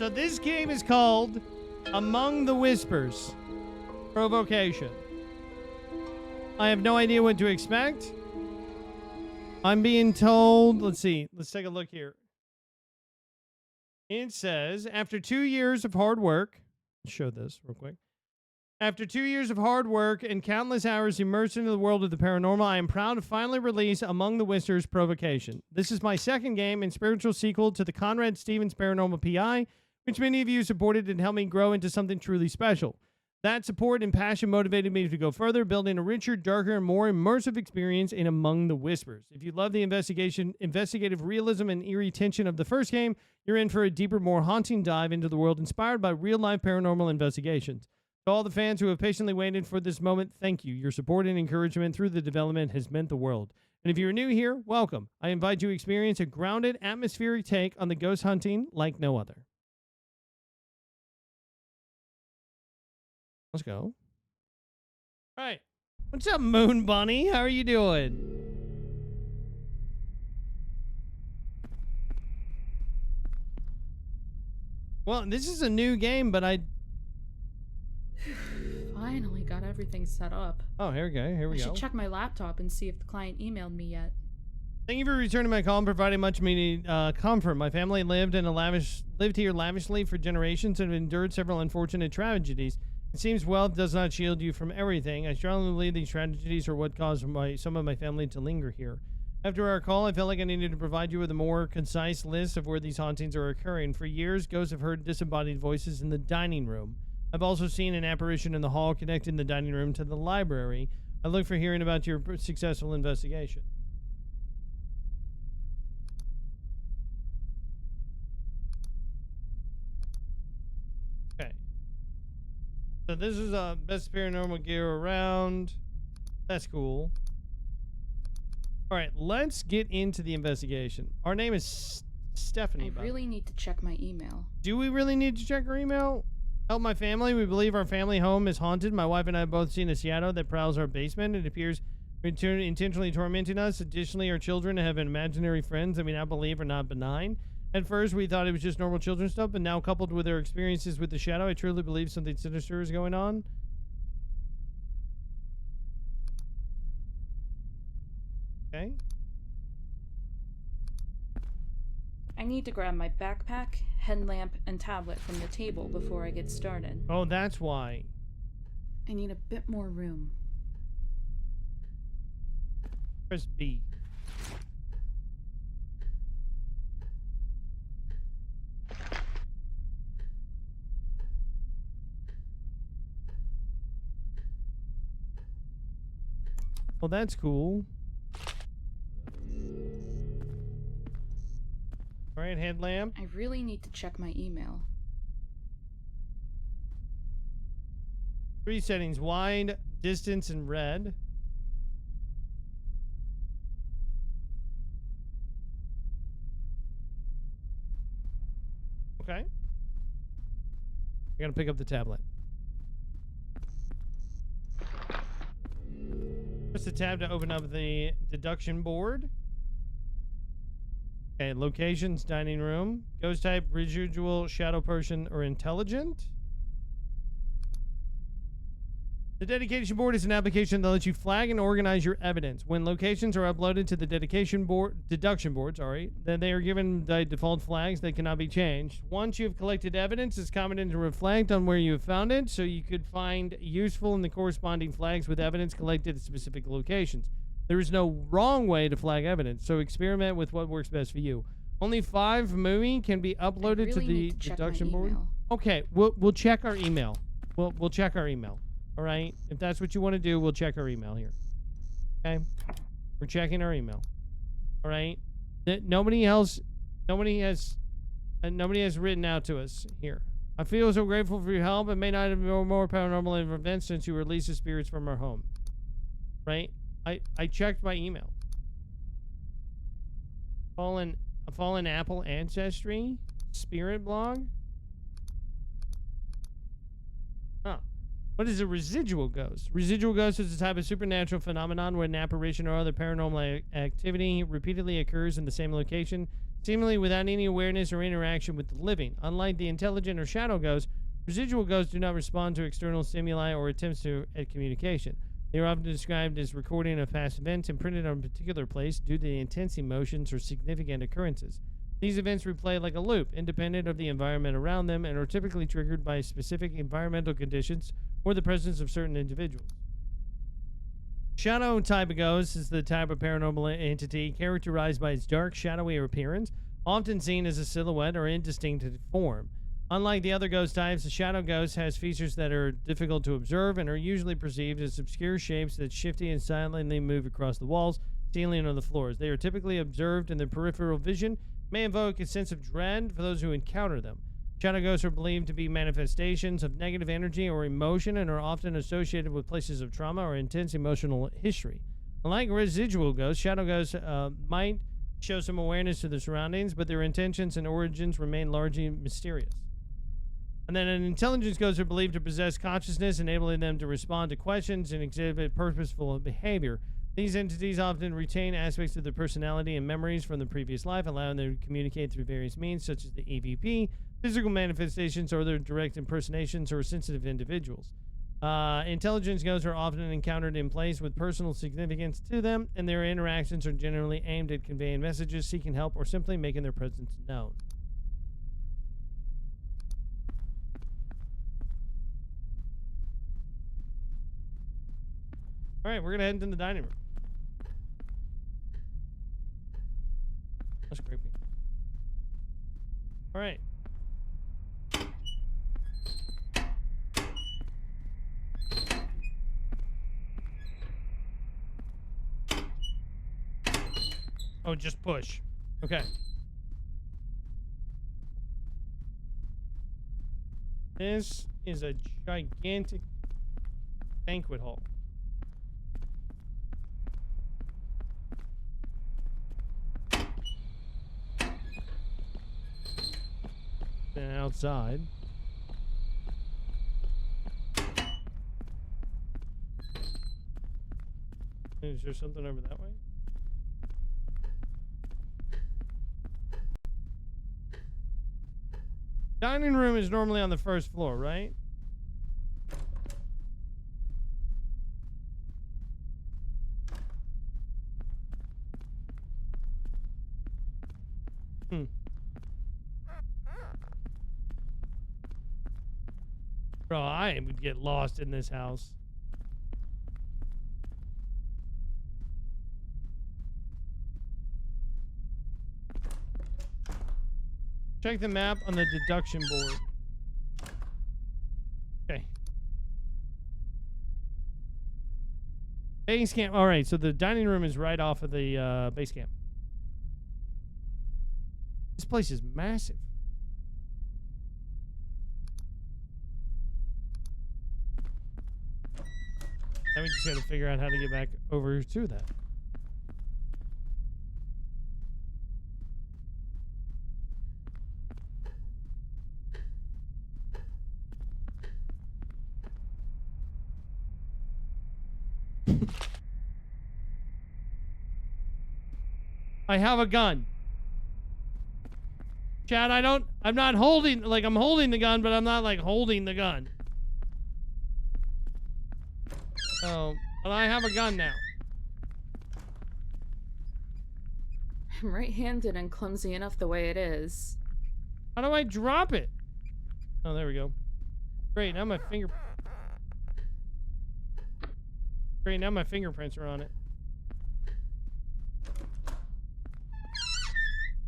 So this game is called Among the Whispers. Provocation. I have no idea what to expect. I'm being told, let's see, let's take a look here. It says, after 2 years of hard work, let's show this real quick. After 2 years of hard work and countless hours immersed into the world of the paranormal, I am proud to finally release Among the Whispers Provocation. This is my second game and spiritual sequel to the Conrad Stevens Paranormal PI, which many of you supported and helped me grow into something truly special. That support and passion motivated me to go further, building a richer, darker, and more immersive experience in Among the Whispers. If you love the investigative realism and eerie tension of the first game, you're in for a deeper, more haunting dive into the world inspired by real-life paranormal investigations. To all the fans who have patiently waited for this moment, thank you. Your support and encouragement through the development has meant the world. And if you're new here, welcome. I invite you to experience a grounded, atmospheric take on the ghost hunting like no other. Let's go. All right. What's up, Moon Bunny? How are you doing? Well, this is a new game, but I finally got everything set up. Oh, here we go. Here we go. I should check my laptop and see if the client emailed me yet. Thank you for returning my call and providing much needed comfort. My family lived here lavishly for generations and endured several unfortunate tragedies. It seems wealth does not shield you from everything. I strongly believe these tragedies are what caused some of my family to linger here. After our call, I felt like I needed to provide you with a more concise list of where these hauntings are occurring. For years, ghosts have heard disembodied voices in the dining room. I've also seen an apparition in the hall connecting the dining room to the library. I look for hearing about your successful investigation. Okay. So this is best paranormal gear around. That's cool. All right, let's get into the investigation. Our name is Stephanie. I really need to check my email. Do we really need to check our email? Help my family. We believe our family home is haunted. My wife and I have both seen a shadow that prowls our basement. It appears intentionally tormenting us. Additionally, our children have imaginary friends that we now believe are not benign. At first, we thought it was just normal children's stuff, but now coupled with their experiences with the shadow, I truly believe something sinister is going on. Okay. I need to grab my backpack, headlamp, and tablet from the table before I get started. Oh, that's why. I need a bit more room. Press B. Well, that's cool. All right, headlamp. I really need to check my email. 3 settings: wide, distance, and red. Okay. I gotta pick up the tablet. Press the tab to open up the deduction board. Okay, locations, dining room. Ghost type, residual, shadow person, or intelligent. The dedication board is an application that lets you flag and organize your evidence. When locations are uploaded to the deduction board, then they are given the default flags that cannot be changed. Once you have collected evidence, it's common to reflect on where you have found it, so you could find useful in the corresponding flags with evidence collected at specific locations. There is no wrong way to flag evidence, so experiment with what works best for you. Only 5 movie can be uploaded to the deduction board. Okay, we'll check our email. We'll check our email. All right, if that's what you want to do, we'll check our email here. Okay, we're checking our email. All right, nobody has written out to us here. I feel so grateful for your help. It may not have been more paranormal events since you released the spirits from our home. Right? I checked my email. A fallen apple ancestry, spirit blog. Huh. What is a residual ghost? Residual ghost is a type of supernatural phenomenon where an apparition or other paranormal activity repeatedly occurs in the same location, seemingly without any awareness or interaction with the living. Unlike the intelligent or shadow ghosts, residual ghosts do not respond to external stimuli or attempts at communication. They are often described as recording of past events imprinted on a particular place due to the intense emotions or significant occurrences. These events replay like a loop, independent of the environment around them, and are typically triggered by specific environmental conditions or the presence of certain individuals. Shadow type of ghost is the type of paranormal entity characterized by its dark, shadowy appearance, often seen as a silhouette or indistinct form. Unlike the other ghost types, the shadow ghost has features that are difficult to observe and are usually perceived as obscure shapes that shifty and silently move across the walls, ceiling, or the floors. They are typically observed in their peripheral vision, may evoke a sense of dread for those who encounter them. Shadow ghosts are believed to be manifestations of negative energy or emotion and are often associated with places of trauma or intense emotional history. Unlike residual ghosts, shadow ghosts might show some awareness to their surroundings, but their intentions and origins remain largely mysterious. And then an intelligence ghost are believed to possess consciousness, enabling them to respond to questions and exhibit purposeful behavior. These entities often retain aspects of their personality and memories from the previous life, allowing them to communicate through various means, such as the EVP, physical manifestations, or their direct impersonations or sensitive individuals. Intelligence ghosts are often encountered in place with personal significance to them, and their interactions are generally aimed at conveying messages, seeking help, or simply making their presence known. All right, we're gonna head into the dining room. That's creepy. All right. Oh, just push. Okay. This is a gigantic banquet hall. And outside. Is there something over that way? Dining room is normally on the first floor, right? Bro, I would get lost in this house. Check the map on the deduction board. Okay. Base camp. All right, so the dining room is right off of the base camp. This place is massive. Now we just got to figure out how to get back over to that. I have a gun. Chad, I'm not holding, like, I'm holding the gun, but I'm not, like, holding the gun. Oh, but I have a gun now. I'm right-handed and clumsy enough the way it is. How do I drop it? Oh, there we go. Great, now my fingerprints are on it.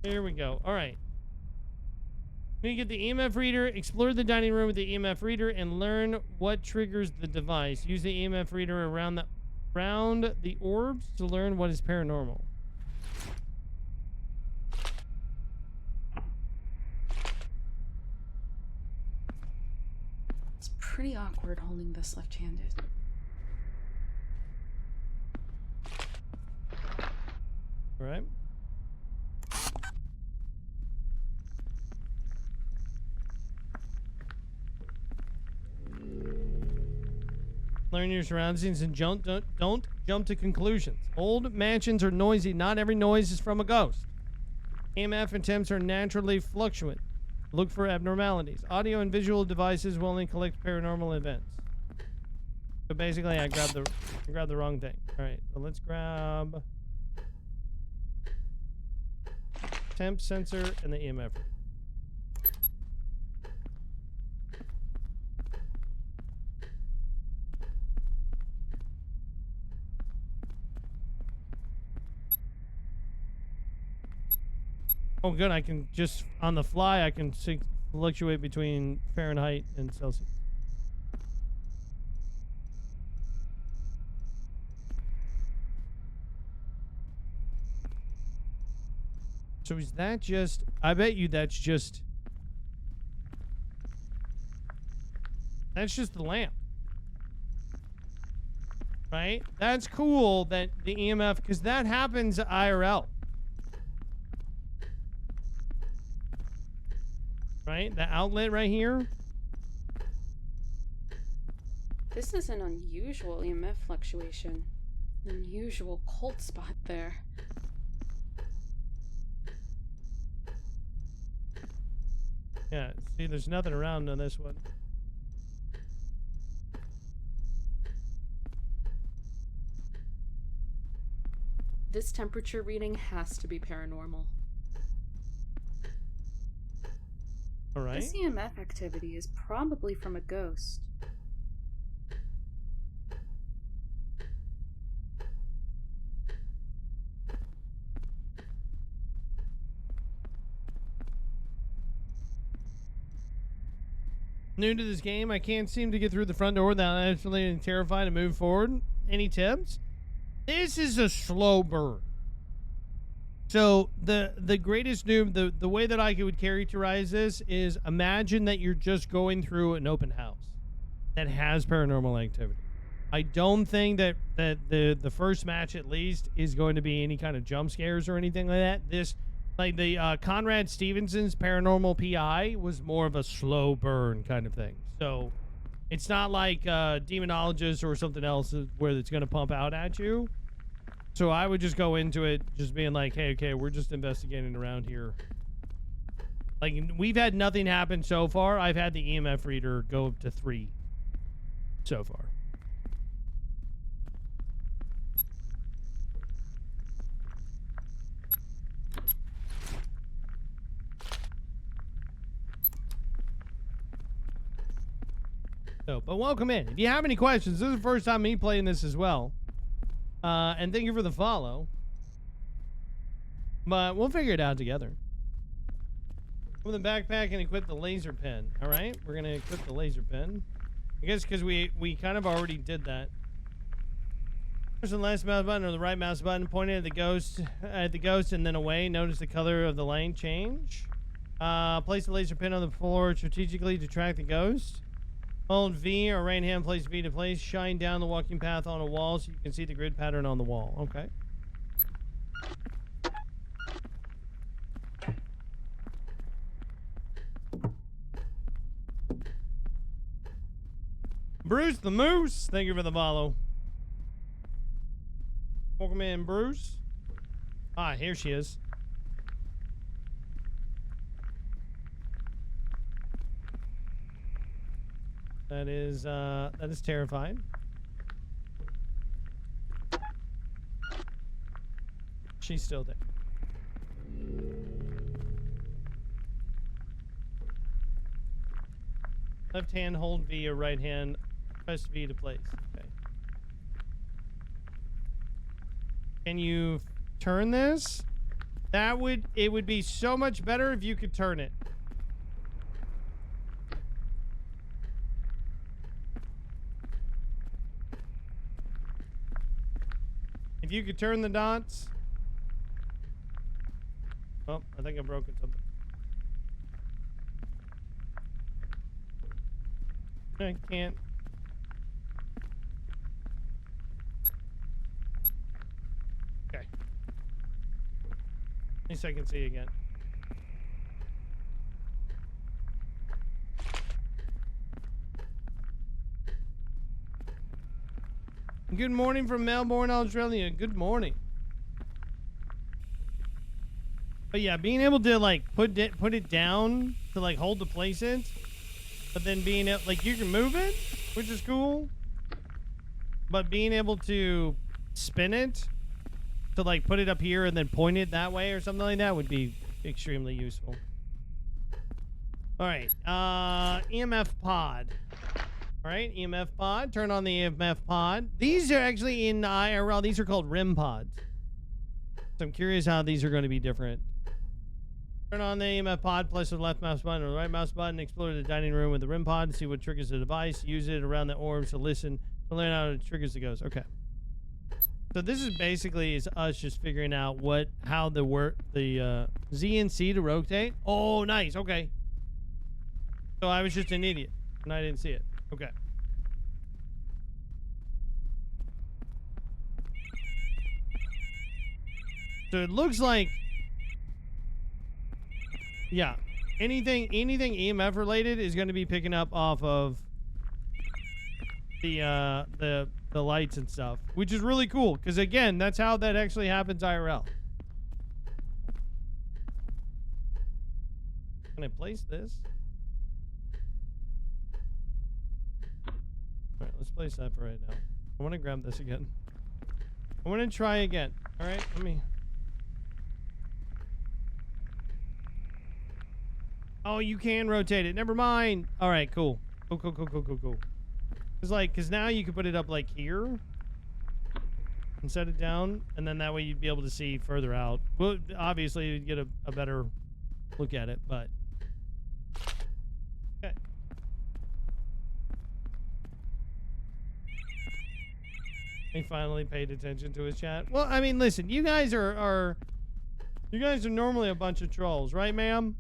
There we go. All right. We need to get the EMF reader, explore the dining room with the EMF reader, and learn what triggers the device. Use the EMF reader around the orbs to learn what is paranormal. It's pretty awkward holding this left-handed. All right. Learn your surroundings and don't jump to conclusions. Old mansions are noisy. Not every noise is from a ghost. EMF and temps are naturally fluctuant. Look for abnormalities. Audio and visual devices will only collect paranormal events. So basically, I grabbed the wrong thing. All right, so let's grab temp sensor and the EMF. Oh, good. I can just, on the fly, I can fluctuate between Fahrenheit and Celsius. So is that just, I bet you that's just the lamp. Right? That's cool that the EMF, because that happens IRL. Right? The outlet right here. This is an unusual EMF fluctuation. Unusual cold spot there. Yeah, see, there's nothing around on this one. This temperature reading has to be paranormal. All right. This EMF activity is probably from a ghost. New to this game, I can't seem to get through the front door without actually being terrified to move forward. Any tips? This is a slow burn. So the greatest noob, the way that I would characterize this is, imagine that you're just going through an open house that has paranormal activity. I don't think that the first match at least is going to be any kind of jump scares or anything like that. This, like the Conrad Stevenson's Paranormal PI, was more of a slow burn kind of thing. So it's not like Demonologist or something else where it's going to pump out at you. So I would just go into it just being like, hey, okay, we're just investigating around here. Like, we've had nothing happen so far. I've had the EMF reader go up to 3 so far. So, but welcome in. If you have any questions, this is the first time me playing this as well. And thank you for the follow. But we'll figure it out together. Open the backpack and equip the laser pen. All right, we're gonna equip the laser pen. I guess because we kind of already did that. Push the left mouse button or the right mouse button, pointing at the ghost, and then away. Notice the color of the lane change. Place the laser pen on the floor strategically to track the ghost. Hold V or right hand place V to place. Shine down the walking path on a wall so you can see the grid pattern on the wall. Okay. Bruce the Moose, thank you for the follow. Welcome in, Bruce. Ah, here she is. That is terrifying. She's still there. Left hand hold V or right hand press V to place. Okay. Can you turn this? It would be so much better if you could turn it. If you could turn the dots. Oh, I think I've broken something. I can't. Okay. At least I can see again. Good morning from Melbourne, Australia. Good morning. But yeah, being able to like put it down to like hold the placement, but then being able, like, you can move it, which is cool. But being able to spin it to like put it up here and then point it that way or something like that would be extremely useful. All right, EMF pod. All right, EMF pod. Turn on the EMF pod. These are actually in IRL. These are called RIM pods. So I'm curious how these are going to be different. Turn on the EMF pod. Place the left mouse button or the right mouse button. Explore the dining room with the RIM pod to see what triggers the device. Use it around the orbs to listen to learn how it triggers the ghost. Okay. So this is basically us just figuring out how the Z and C to rotate. Oh, nice. Okay. So I was just an idiot and I didn't see it. Okay. So it looks like, yeah, anything EMF related is going to be picking up off of the lights and stuff, which is really cool because again, that's how that actually happens IRL. Can I place this? All right, let's place that for right now. I want to grab this again. I want to try again. All right, let me. Oh, you can rotate it. Never mind. All right, cool. Cool. Because now you can put it up like here and set it down, and then that way you'd be able to see further out. Well, obviously you'd get a better look at it, but okay. He finally paid attention to his chat. Well, I mean, listen, you guys are normally a bunch of trolls, right, ma'am?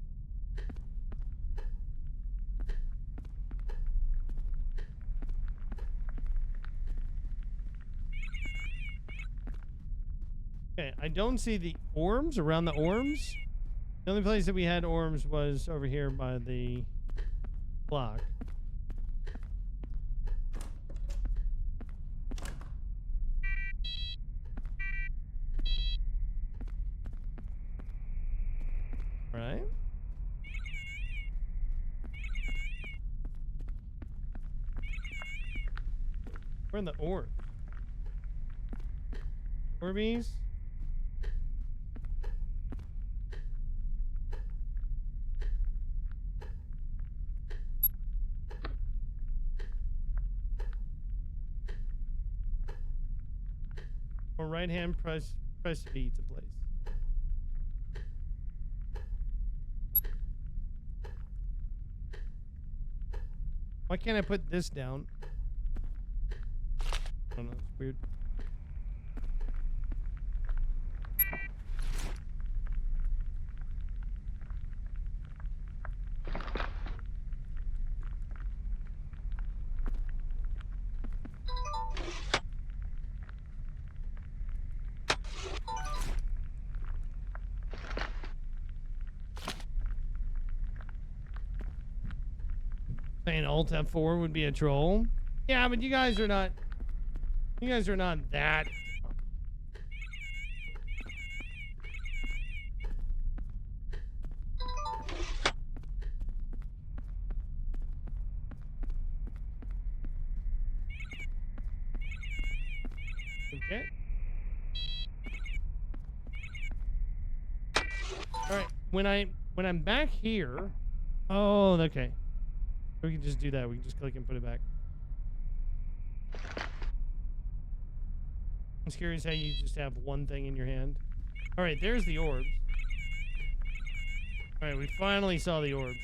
Okay, I don't see the orbs around the orbs. The only place that we had orbs was over here by the block. Right? Where are the orbs? Orbies? Or right hand press V to place. Why can't I put this down? I don't know, it's weird. Saying Alt F4 would be a troll. Yeah, but you guys are not that. Okay. All right. When I'm back here. Oh, okay. We can just do that. We can just click and put it back. I'm curious how you just have one thing in your hand. All right, there's the orbs. All right, we finally saw the orbs.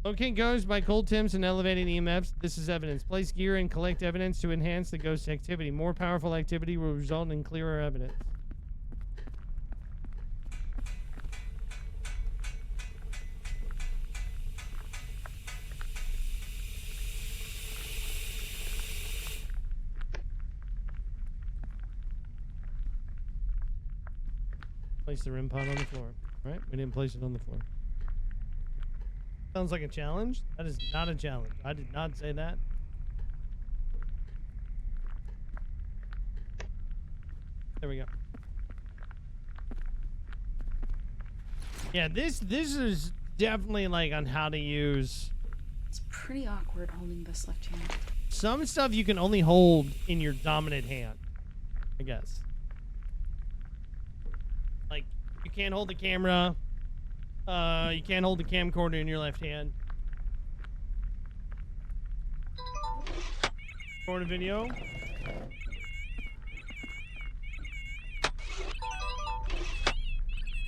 Locate ghosts by cold temps and elevating EMFs. This is evidence. Place gear and collect evidence to enhance the ghost activity. More powerful activity will result in clearer evidence. Place the REM pod on the floor. Right? We didn't place it on the floor. Sounds like a challenge. That is not a challenge. I did not say that. There we go. Yeah, this is definitely like on how to use. It's pretty awkward holding this left hand. Some stuff you can only hold in your dominant hand, I guess. Like, you can't hold the camera. You can't hold the camcorder in your left hand. Record a video.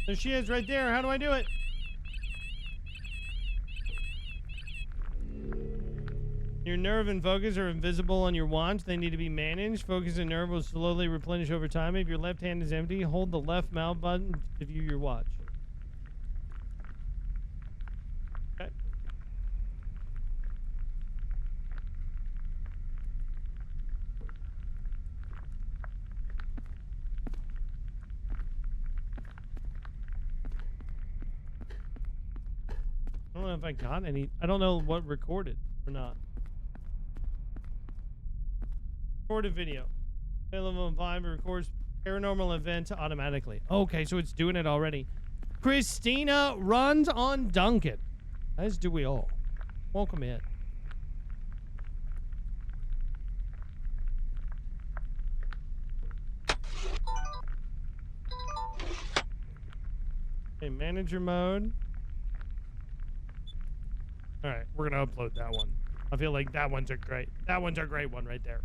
There she is right there. How do I do it? Your nerve and focus are invisible on your watch. They need to be managed. Focus and nerve will slowly replenish over time. If your left hand is empty, hold the left mouse button to view your watch. Okay. I don't know if I got any. I don't know what recorded or not. Record a video. Available on Vine, it records paranormal events automatically. Okay, so it's doing it already. Christina runs on Duncan. As do we all. Welcome in. Okay, manager mode. All right, we're gonna upload that one. I feel like that one's a great one right there.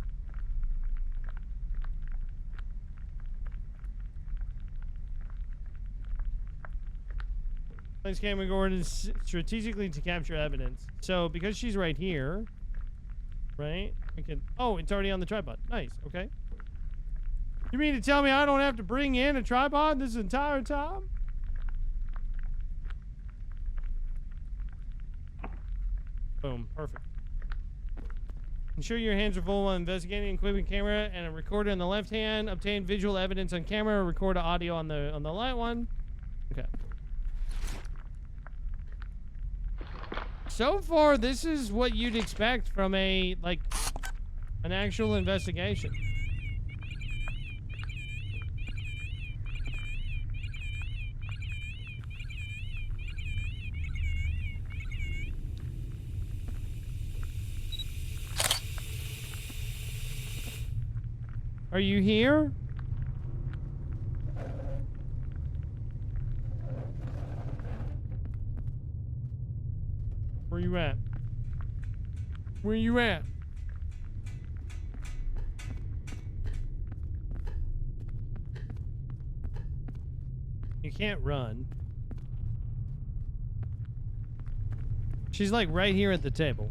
Place camera coordinates strategically to capture evidence. So because she's right here, right? We can. Oh, it's already on the tripod. Nice. Okay. You mean to tell me I don't have to bring in a tripod this entire time? Boom. Perfect. Ensure your hands are full while investigating. Equipping camera and a recorder in the left hand. Obtain visual evidence on camera. Record audio on the light one. Okay. So far, this is what you'd expect from an actual investigation. Are you here? Where you at? Where you at? You can't run. She's like right here at the table.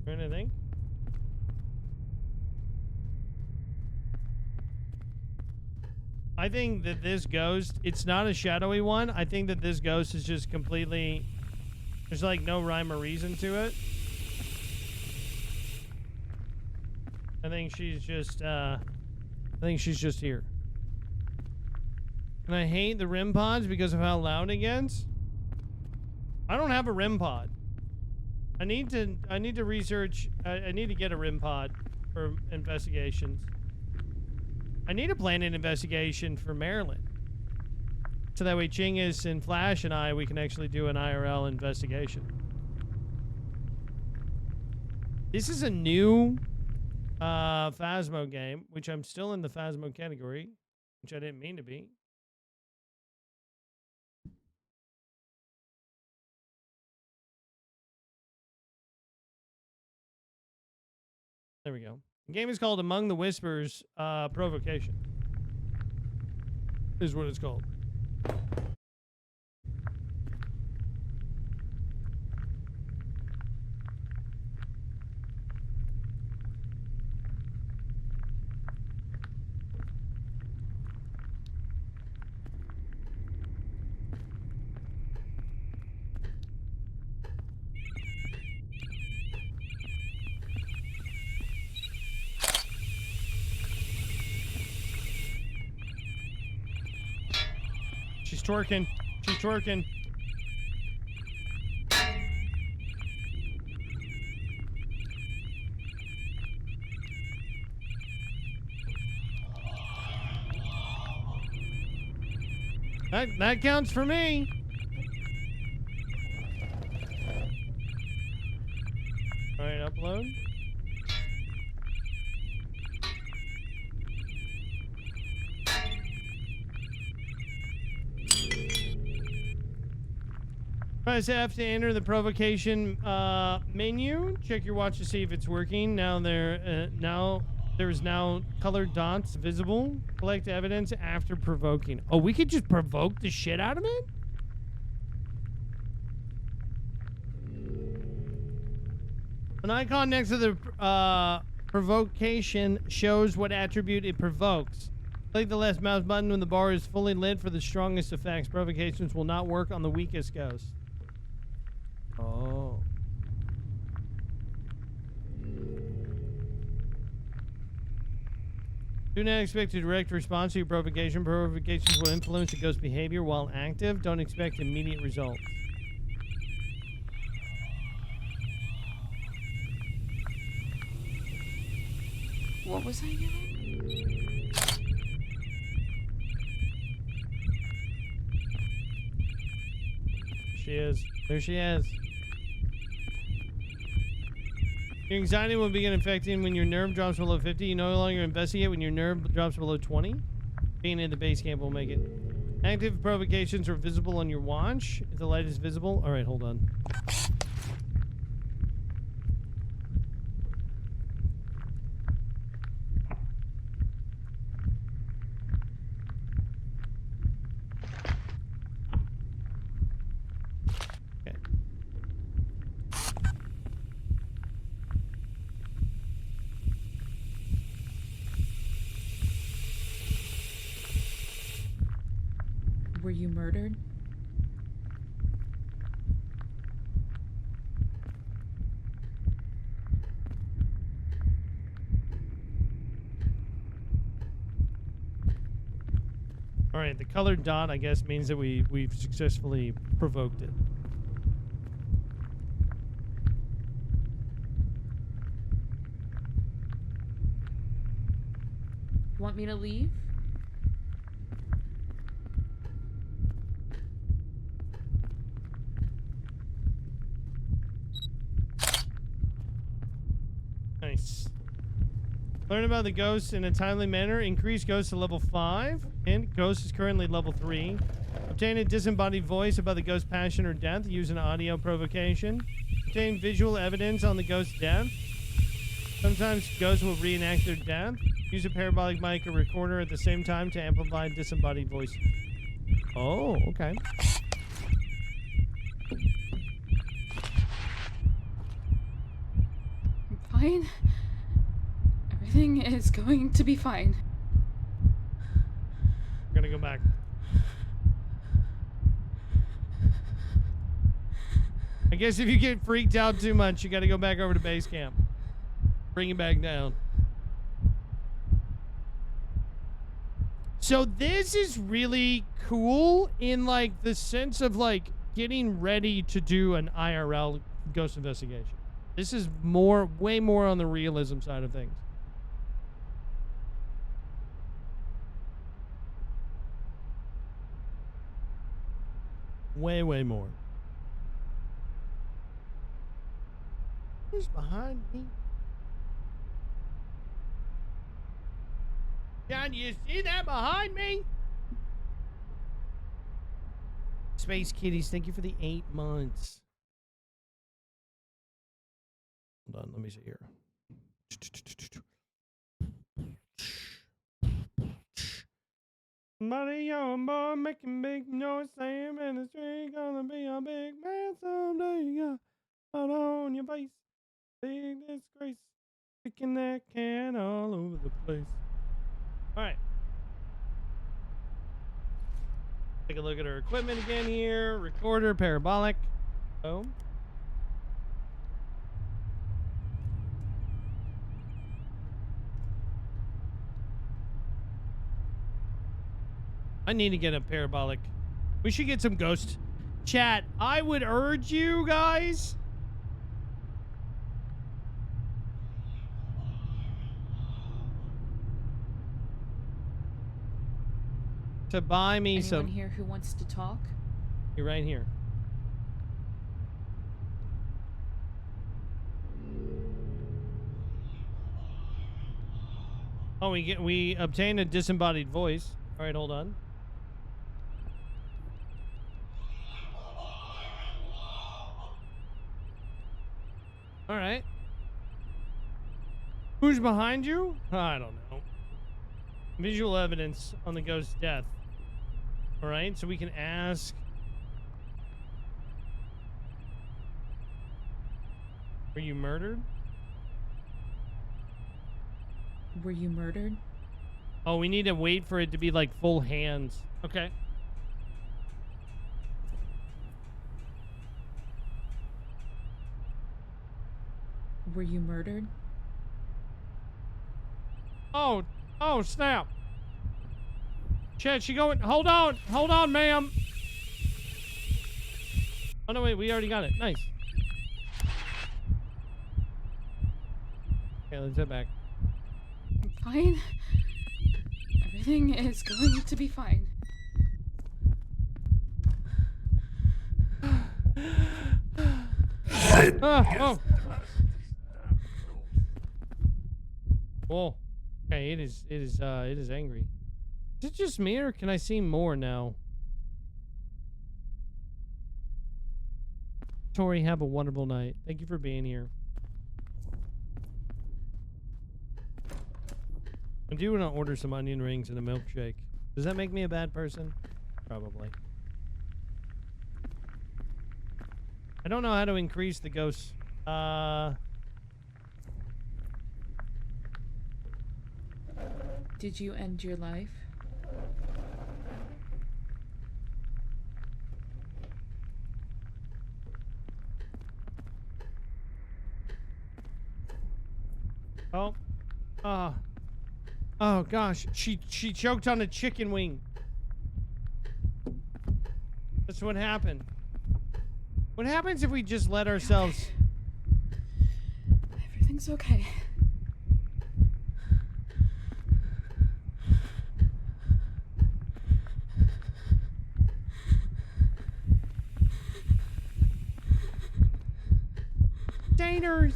Anything? I think that this ghost, it's not a shadowy one. I think that this ghost is just completely, there's like no rhyme or reason to it. I think she's just here. And I hate the REM pods because of how loud it gets. I don't have a REM pod. I need to research, I need to get a REM pod for investigations. I need to plan an investigation for Maryland. So that way Chingus and Flash and we can actually do an IRL investigation. This is a new Phasmo game, which I'm still in the Phasmo category, which I didn't mean to be. There we go. The game is called Among the Whispers, Provocation. Is what it's called. twerking. She's twerking. That counts for me. All right, upload. Press F to enter the provocation menu. Check your watch to see if it's working. There's now colored dots visible. Collect evidence after provoking. Oh, we could just provoke the shit out of it? An icon next to the provocation shows what attribute it provokes. Click the left mouse button when the bar is fully lit for the strongest effects. Provocations will not work on the weakest ghosts. Oh. Do not expect a direct response to your provocation. Provocations will influence the ghost's behavior while active. Don't expect immediate results. What was I doing? She is. There she is. Your anxiety will begin affecting when your nerve drops below 50. You no longer investigate when your nerve drops below 20. Being in the base camp will make it. Active provocations are visible on your watch. If the light is visible. All right, hold on. Were you murdered? All right, the colored dot, I guess, means that we've successfully provoked it. You want me to leave? Nice. Learn about the ghosts in a timely manner. Increase ghosts to level 5. And ghost is currently level 3. Obtain a disembodied voice about the ghost's passion or death. Use an audio provocation. Obtain visual evidence on the ghost's death. Sometimes ghosts will reenact their death. Use a parabolic mic or recorder at the same time to amplify disembodied voices. Oh, okay. I'm fine. Everything is going to be fine. I'm gonna go back. I guess if you get freaked out too much, you gotta go back over to base camp. Bring it back down. So this is really cool in like the sense of like getting ready to do an IRL ghost investigation. This is way more on the realism side of things. Way more. Who's behind me? Can you see that behind me? Space Kitties, thank you for the 8 months. Hold on, let me see here. Somebody young boy making big noise, saying in the street, gonna be a big man someday. Yeah, out on your face, big disgrace, kicking that can all over the place. All right. Take a look at our equipment again here. Recorder, parabolic. Boom. I need to get a parabolic We should get some ghost chat. I would urge you guys to buy me Anyone some. here who wants to talk? You're right here. Oh, we obtained a disembodied voice. All right, hold on. All right. Who's behind you? I don't know. Visual evidence on the ghost's death. All right, so we can ask. Were you murdered? Were you murdered? Oh, we need to wait for it to be like full hands. Okay. Were you murdered? Oh, snap. Chat, she going. Hold on, ma'am. Oh, no, wait, we already got it. Nice. Okay, let's head back. I'm fine. Everything is going to be fine. Oh. Whoa. Okay, it is angry. Is it just me, or can I see more now? Tori, have a wonderful night. Thank you for being here. I do want to order some onion rings and a milkshake. Does that make me a bad person? Probably. I don't know how to increase the ghosts. Did you end your life? Oh gosh, she choked on a chicken wing. That's what happened. What happens if we just let ourselves... Everything's okay. Daners!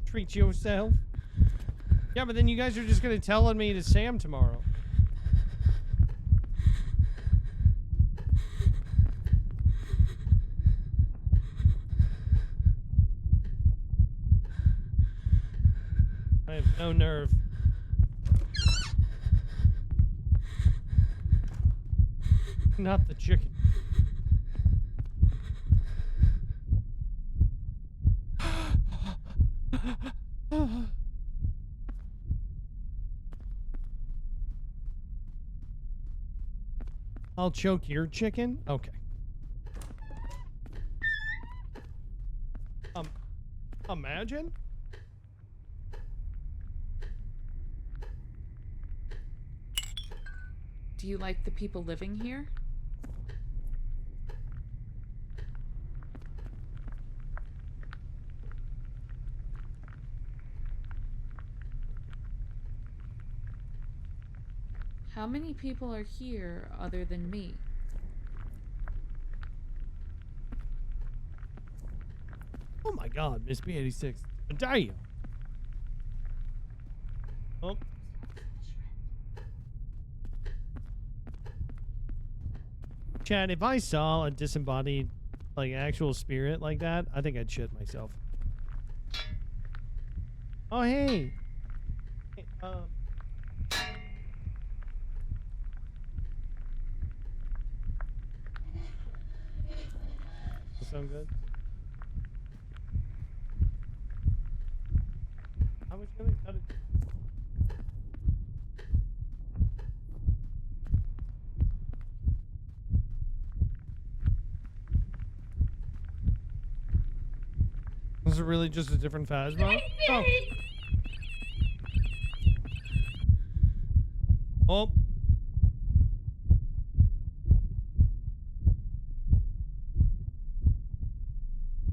Treat yourself. Yeah, but then you guys are just gonna tell me to Sam tomorrow. I have no nerve. Not the chicken. I'll choke your chicken? Okay. Imagine? Do you like the people living here? How many people are here other than me? Oh my god, Miss B86. Damn. Oh. Chad, if I saw a disembodied, like, actual spirit like that, I think I'd shit myself. Oh, hey. Hey, Does sound good? I was gonna cut it. Is it really just a different Phasmo? Oh. Oh.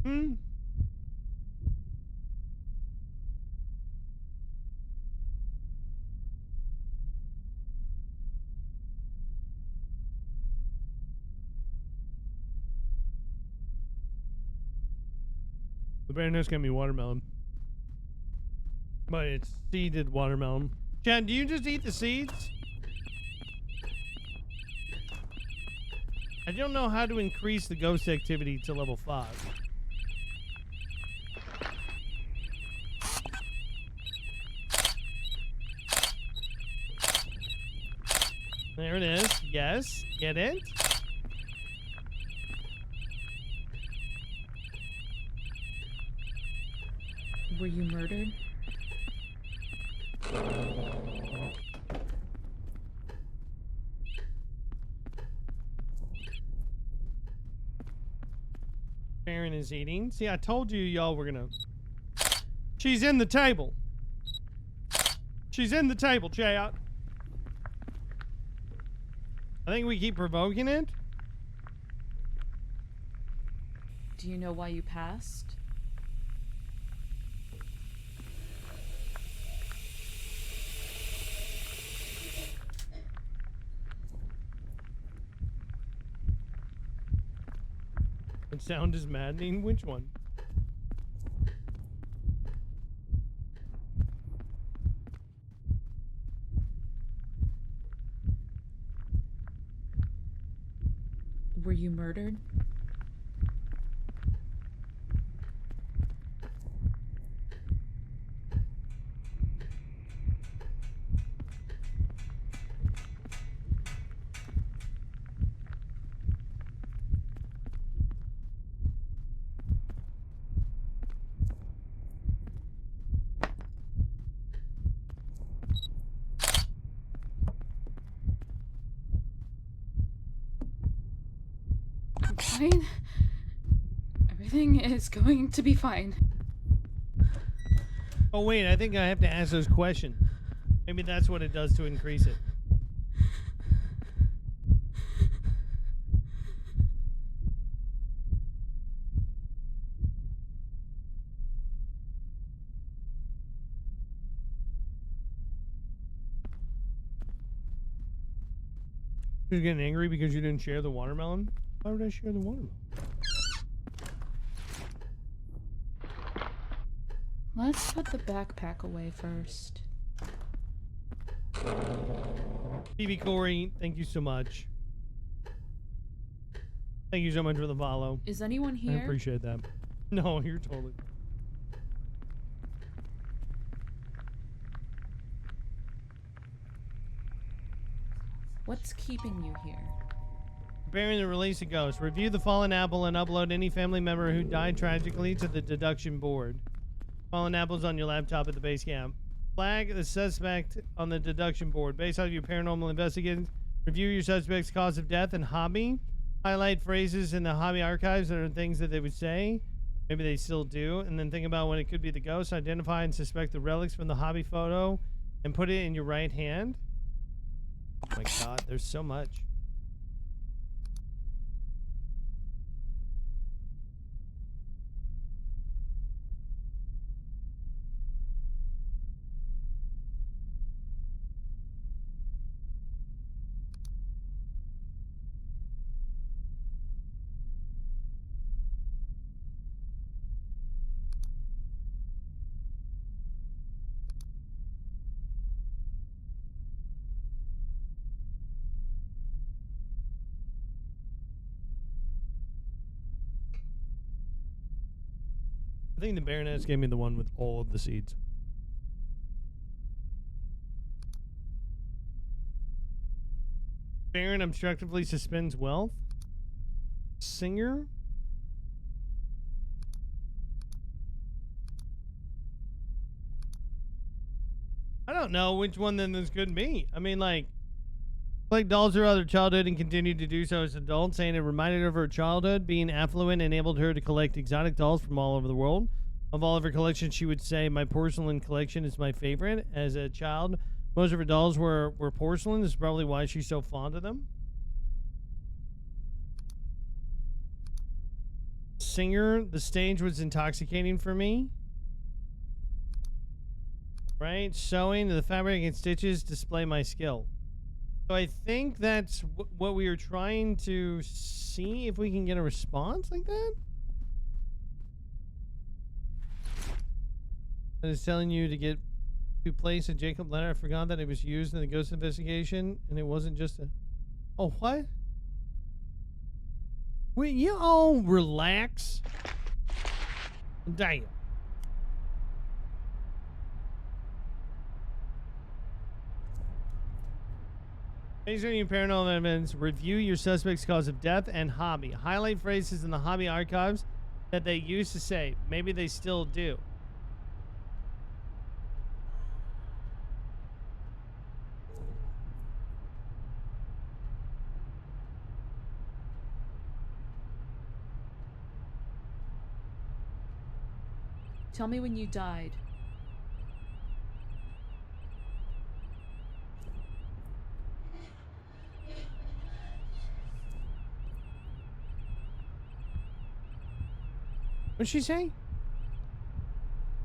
Hmm. The Baroness gave me watermelon. But it's seeded watermelon. Chad, do you just eat the seeds? I don't know how to increase the ghost activity to level 5. There it is. Yes. Get it? Were you murdered? Baron is eating. See, I told you y'all were gonna... She's in the table. She's in the table, chat. I think we keep provoking it. Do you know why you passed? The sound is maddening. Which one? Were you murdered? Fine. Everything is going to be fine. Oh, wait. I think I have to ask those questions. Maybe that's what it does to increase it. You're getting angry because you didn't share the watermelon? Why would I share the watermelon? Let's put the backpack away first. TV Corey, thank you so much. Thank you so much for the follow. Is anyone here? I appreciate that. No, you're totally... What's keeping you here? Preparing to release a ghost. Review the fallen apple and upload any family member who died tragically to the deduction board. Fallen apples on your laptop at the base camp. Flag the suspect on the deduction board. Based on your paranormal investigation, review your suspect's cause of death and hobby. Highlight phrases in the hobby archives that are things that they would say. Maybe they still do. And then think about when it could be the ghost. Identify and suspect the relics from the hobby photo and put it in your right hand. Oh my god, there's so much. I think the Baroness gave me the one with all of the seeds. Baron obstructively suspends wealth. Singer. I don't know which one then this could be. I mean, like dolls her other childhood and continued to do so as an adult, saying it reminded her of her childhood. Being affluent enabled her to collect exotic dolls from all over the world. Of all of her collections, she would say, my porcelain collection is my favorite. As a child, most of her dolls were porcelain. This is probably why she's so fond of them. singer, the stage was intoxicating for me. Right? Sewing the fabric and stitches display my skill. So I think that's what we were trying to see, if we can get a response like that. And it's telling you to place a Jacob letter. I forgot that it was used in the ghost investigation, and it wasn't just a... Oh, what? Will you all relax? Damn. Based on your paranormal evidence, review your suspect's cause of death and hobby. Highlight phrases in the hobby archives that they used to say. Maybe they still do. Tell me when you died. What'd she say?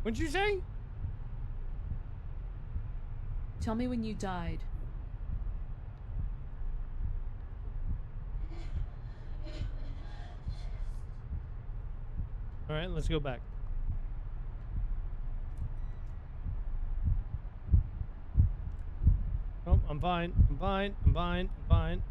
What'd you say? Tell me when you died. All right, let's go back. Oh, I'm fine. I'm fine. I'm fine. I'm fine.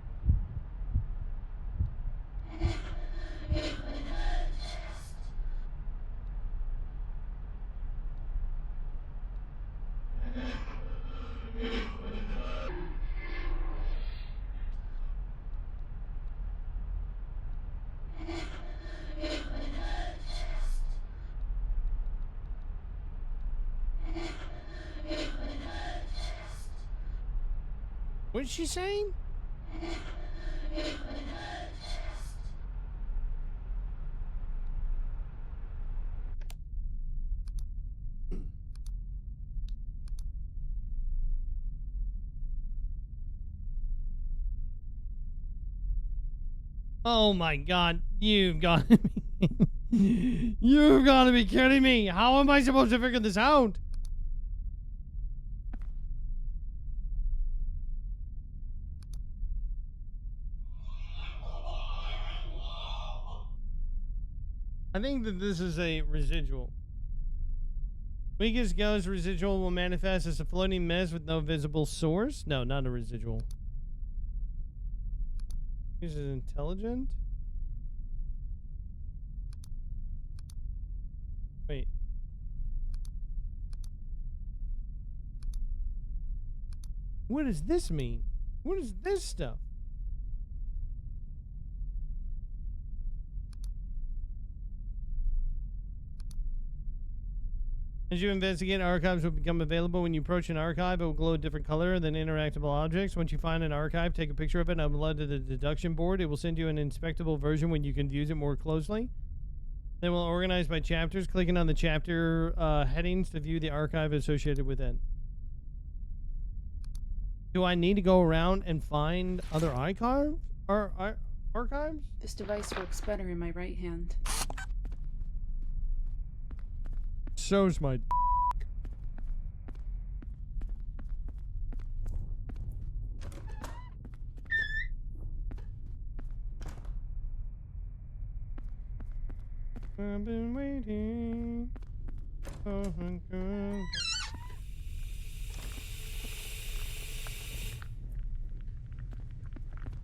What's she saying? Oh my god, you've got to be you've got to be kidding me. How am I supposed to figure this out? I think that this is a residual. Weakest ghost residual will manifest as a floating mist with no visible source. No, not a residual. This is intelligent. Wait. What does this mean? What is this stuff? As you investigate, archives will become available. When you approach an archive, it will glow a different color than interactable objects. Once you find an archive, take a picture of it and upload it to the deduction board. It will send you an inspectable version when you can view it more closely. Then we'll organize by chapters, clicking on the chapter headings to view the archive associated with it. Do I need to go around and find other archives? Archives? This device works better in my right hand. So's my I've been waiting. Oh my God.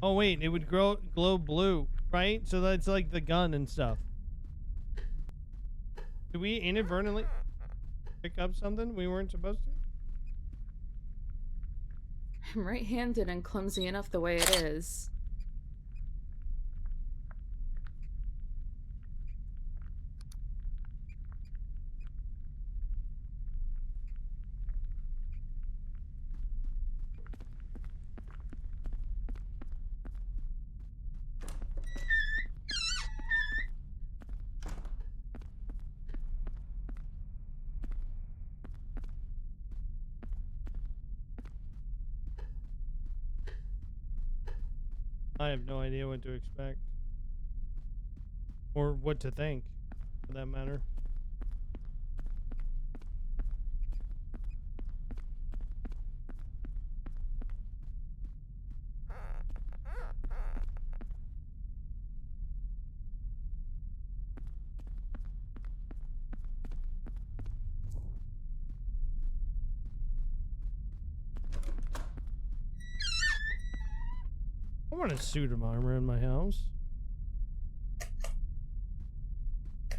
Oh wait, it would glow blue, right? So that's like the gun and stuff. Did we inadvertently pick up something we weren't supposed to? I'm right-handed and clumsy enough the way it is. I have no idea what to expect. Or what to think, for that matter. I want a suit of armor in my house.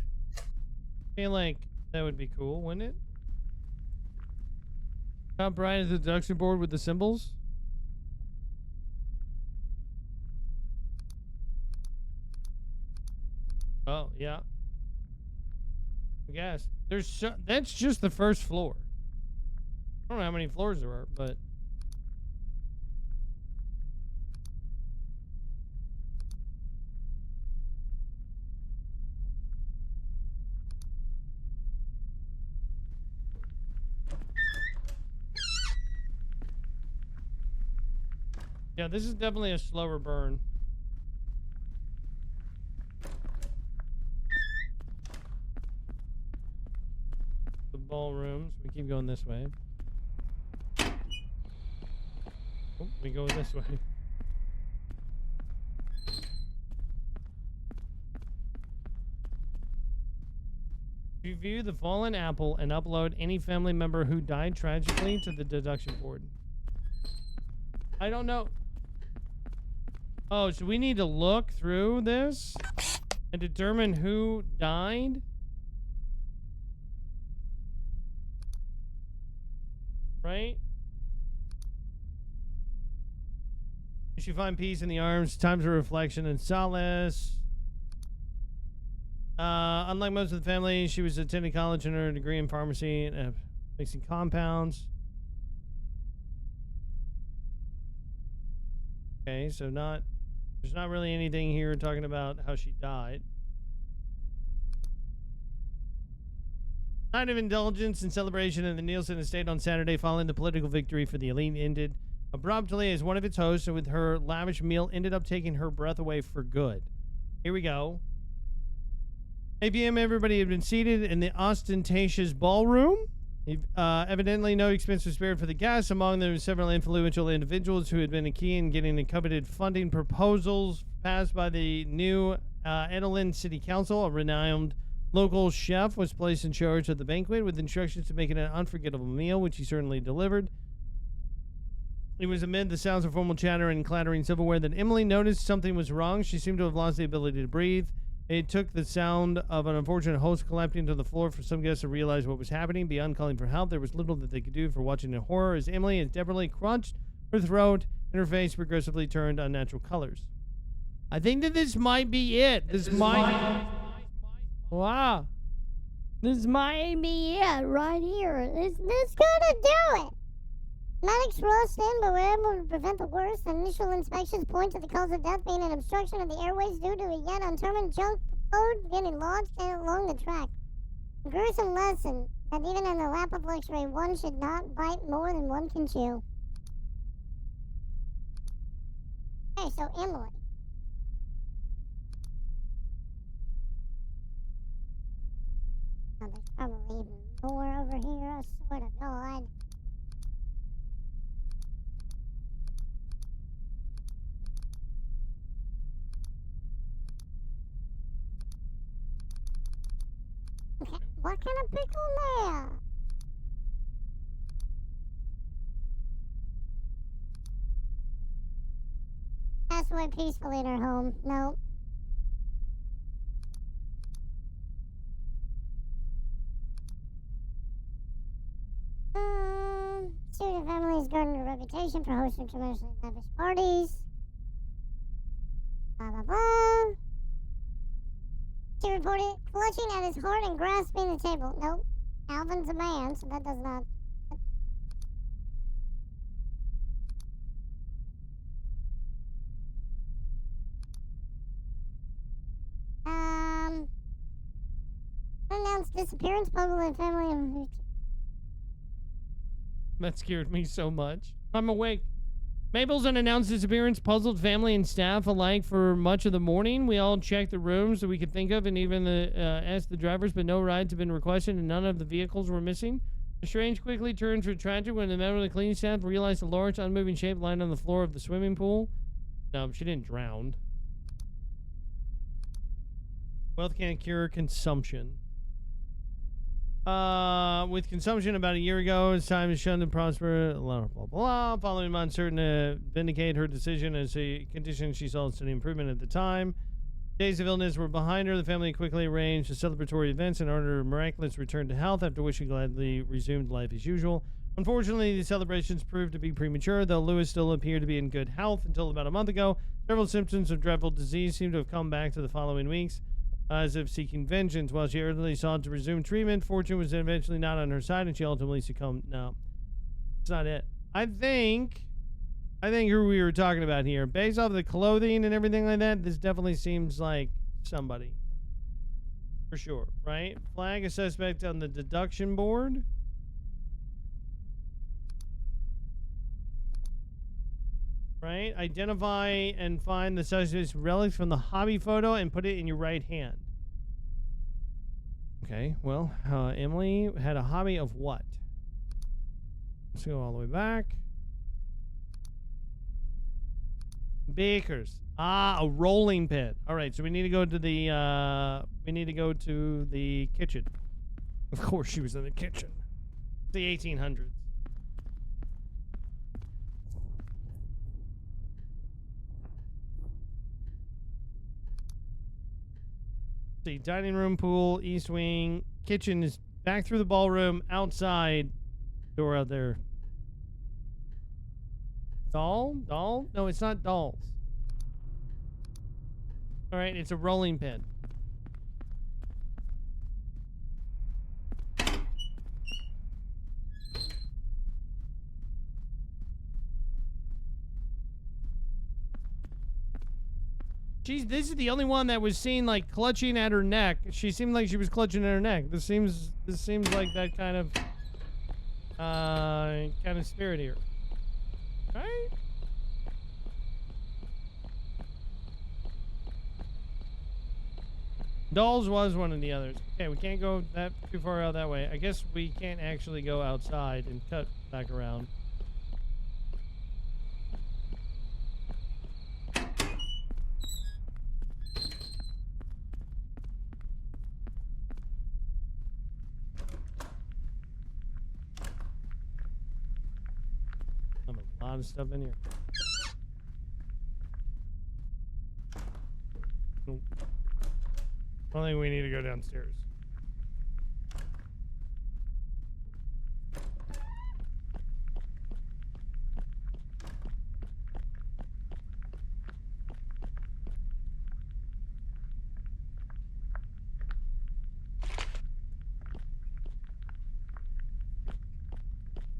I feel like that would be cool, wouldn't it? Top right is the deduction board with the symbols. Oh, yeah. I guess. That's just the first floor. I don't know how many floors there are, but... Yeah, this is definitely a slower burn. The ballrooms. We keep going this way. Oh, we go this way. Review the fallen apple and upload any family member who died tragically to the deduction board. I don't know. Oh, so we need to look through this and determine who died? Right? You should find peace in the arms, times of reflection and solace. Unlike most of the family, she was attending college and earned a degree in pharmacy and mixing compounds. Okay, so there's not really anything here talking about how she died. Night of indulgence and celebration in the Nielsen estate on Saturday following the political victory for the elite ended abruptly as one of its hosts, with her lavish meal, ended up taking her breath away for good. Here we go. 8 p.m. everybody had been seated in the ostentatious ballroom. Evidently, no expense was spared for the guests. Among them, several influential individuals who had been a key in getting the coveted funding proposals passed by the new Edelin City Council. A renowned local chef was placed in charge of the banquet with instructions to make it an unforgettable meal, which he certainly delivered. It was amid the sounds of formal chatter and clattering silverware that Emily noticed something was wrong. She seemed to have lost the ability to breathe. It took the sound of an unfortunate host collapsing to the floor for some guests to realize what was happening. Beyond calling for help, there was little that they could do for watching the horror as Emily and desperately crunched her throat and her face progressively turned unnatural colors. I think that this might be it. This might... Wow. This might be it right here. This gonna do it. Medics rushed in, but were able to prevent the worst. Initial inspections point to the cause of death being an obstruction of the airways due to a yet undetermined junk food getting lodged along the track. A gruesome lesson that even in the lap of luxury, one should not bite more than one can chew. Okay, so Emily. Oh, there's probably even more over here, I swear to God. Okay, what kind of pickle there? Passed away peacefully in her home. No. Student family has garnered a reputation for hosting commercially lavish parties. Blah, blah, blah. She reported clutching at his heart and grasping the table. Nope. Alvin's a man, so that does not. Unannounced disappearance, public family. That scared me so much. I'm awake. Mabel's unannounced disappearance puzzled family and staff alike for much of the morning. We all checked the rooms that we could think of and even asked the drivers, but no rides have been requested and none of the vehicles were missing. The strange quickly turned to tragic when the member of the cleaning staff realized a large unmoving shape lying on the floor of the swimming pool. No, she didn't drown. Wealth can't cure consumption. With consumption about a year ago, it's time is shown to prosper, blah, blah, blah. Following months certain to vindicate her decision as a condition she saw as an improvement at the time. Days of illness were behind her. The family quickly arranged the celebratory events in order to miraculous return to health, after which she gladly resumed life as usual. Unfortunately, the celebrations proved to be premature, though Lewis still appeared to be in good health until about a month ago. Several symptoms of dreadful disease seemed to have come back to the following weeks. As if seeking vengeance. While she urgently sought to resume treatment, fortune was eventually not on her side, and she ultimately succumbed. No, that's not it. I think who we were talking about here, based off the clothing and everything like that, this definitely seems like somebody. For sure, right? Flag a suspect on the deduction board. Right? Identify and find the suspect's relics from the hobby photo and put it in your right hand. Okay, well, Emily had a hobby of what? Let's go all the way back. Bakers. Ah, a rolling pit. All right, so we need to go to the kitchen. Of course she was in the kitchen. The 1800s. See, dining room, pool, east wing, kitchen is back through the ballroom, outside, door out there. Doll? No, it's not dolls. All right, it's a rolling pin. This is the only one that was seen like clutching at her neck. She seemed like she was clutching at her neck. This seems like that kind of spirit here. Right? Dolls was one of the others. Okay, we can't go that too far out that way. I guess we can't actually go outside and cut back around. A lot of stuff in here. I think we need to go downstairs.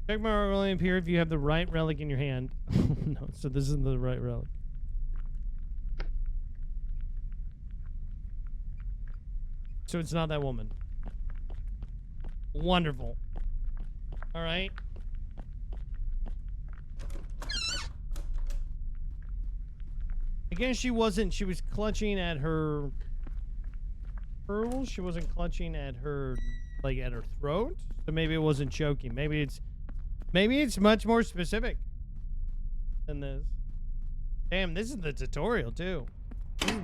Check mark will only appear if you have the right relic in your hand. No, so this isn't the right relic. So it's not that woman. Wonderful. All right. Again, she was clutching at her pearls. She wasn't clutching at her, like, at her throat. So maybe it wasn't choking. Maybe it's much more specific than this. Damn, this is the tutorial too.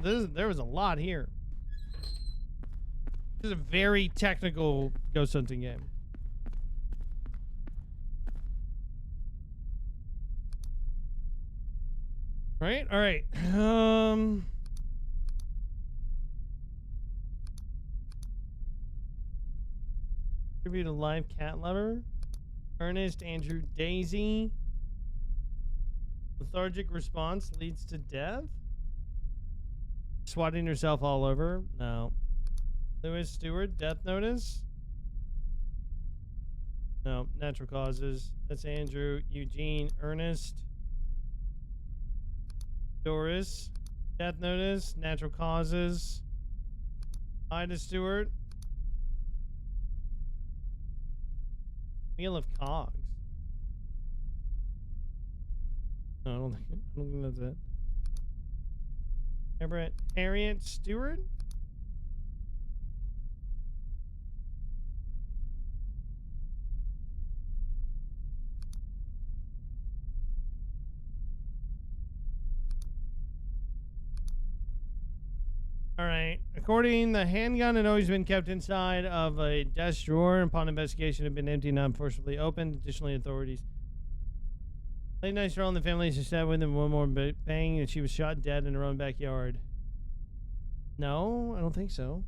There was a lot here. This is a very technical ghost hunting game. Right? All right. Tribute to live cat lover. Ernest, Andrew, Daisy. Lethargic response leads to death. Swatting herself all over. No. Lewis Stewart, death notice. No, natural causes. That's Andrew, Eugene, Ernest. Doris, death notice, natural causes. Ida Stewart. Wheel of Cogs. No, I don't think that's it. Everett Harriet Stewart? All right. According, the handgun had always been kept inside of a desk drawer. Upon investigation, had been empty, not forcibly opened. Additionally, authorities. Late night stroll in the family she stabbed within one more bang, and she was shot dead in her own backyard. No, I don't think so.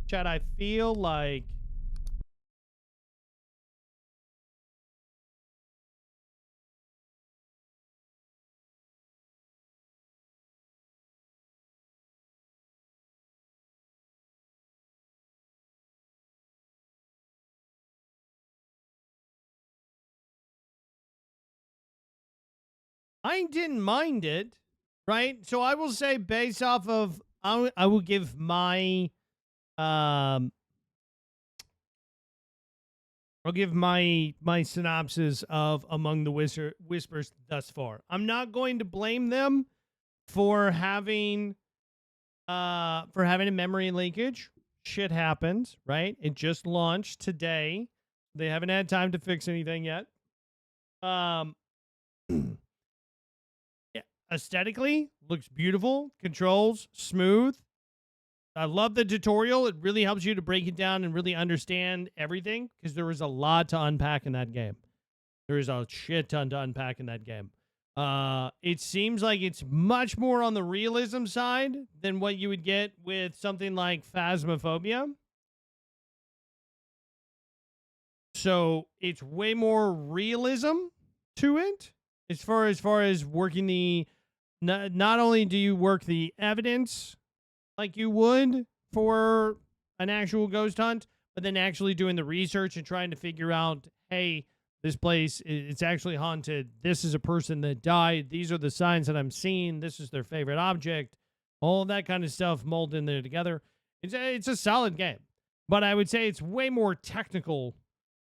Chad, I feel like I didn't mind it, right? So I will say, based off of, I will give my, I'll give my synopsis of Among the Whispers thus far. I'm not going to blame them for having a memory leakage. Shit happens, right? It just launched today. They haven't had time to fix anything yet. Yeah, aesthetically looks beautiful, controls smooth. I love the tutorial. It really helps you to break it down and really understand everything, because there was a lot to unpack in that game. There is a shit ton to unpack in that game. It seems like it's much more on the realism side than what you would get with something like Phasmophobia. So it's way more realism to it as far as working the. Not only do you work the evidence like you would for an actual ghost hunt, but then actually doing the research and trying to figure out, hey, this place, it's actually haunted. This is a person that died. These are the signs that I'm seeing. This is their favorite object. All that kind of stuff molded in there together. It's a solid game. But I would say it's way more technical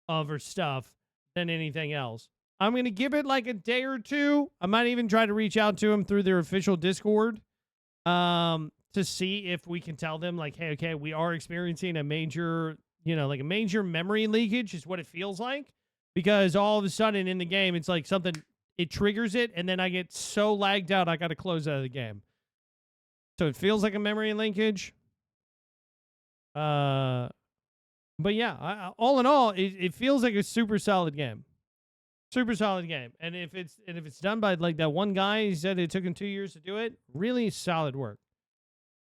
of her stuff than anything else. I'm going to give it like a day or two. I might even try to reach out to them through their official Discord to see if we can tell them, like, hey, okay, we are experiencing a major, like a major memory leakage is what it feels like. Because all of a sudden in the game, it's like something, it triggers it, and then I get so lagged out, I got to close out of the game. So it feels like a memory linkage. But yeah, all in all, it feels like a super solid game. Super solid game. And if it's done by like that one guy, he said it took him 2 years to do it. Really solid work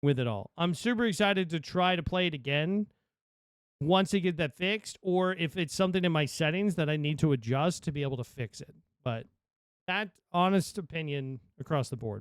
with it all. I'm super excited to try to play it again once I get that fixed, or if it's something in my settings that I need to adjust to be able to fix it. But that honest opinion across the board.